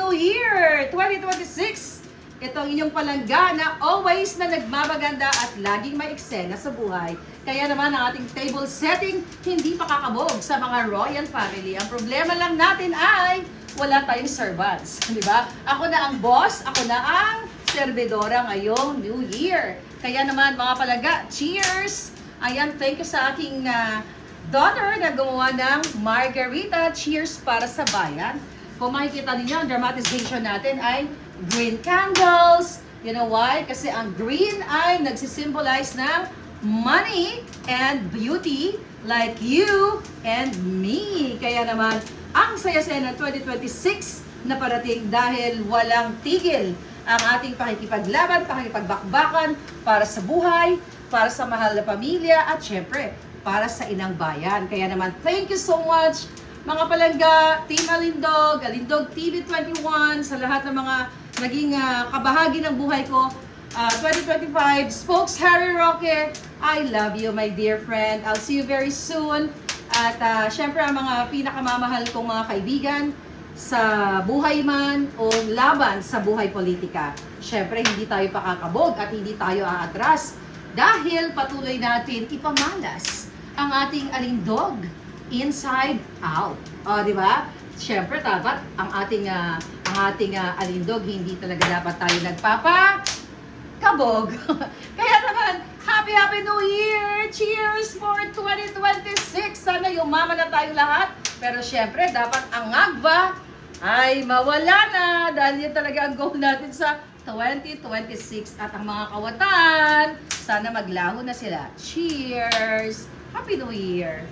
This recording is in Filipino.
New Year 2026! Ito ang inyong palangga na always na nagmamaganda at laging may eksena sa buhay. Kaya naman ang ating table setting hindi pakakabog sa mga royal family. Ang problema lang natin ay wala tayong servants. Di ba? Ako na ang boss, ako na ang servidora ngayong New Year. Kaya naman mga palangga, cheers! Ayan, thank you sa aking daughter na gumawa ng margarita. Cheers para sa bayan. Kung makikita ninyo, ang dramatization natin ay green candles. You know why? Kasi ang green ay nagsisimbolize ng money and beauty like you and me. Kaya naman, ang saya-saya ng 2026 na parating dahil walang tigil ang ating pakikipaglaban, pakikipagbakbakan para sa buhay, para sa mahal na pamilya, at syempre, para sa inang bayan. Kaya naman, thank you so much mga palangga, Team Alindog, Alindog TV21, sa lahat ng mga naging kabahagi ng buhay ko. 2025, Spokes Harry Roque, I love you my dear friend. I'll see you very soon. At syempre ang mga pinakamamahal kong mga kaibigan sa buhay man o laban sa buhay politika. Syempre hindi tayo pakakabog at hindi tayo aatras dahil patuloy natin ipamalas ang ating Alindog inside out. O, di ba? Siyempre, dapat ang ating Alindog, hindi talaga dapat tayo nagpapakabog. Kaya naman, Happy New Year! Cheers for 2026! Sana yumaman na tayong lahat. Pero siyempre, dapat ang agba ay mawala na. Dahil yun talaga ang goal natin sa 2026. At ang mga kawatan, sana maglaho na sila. Cheers! Happy New Year!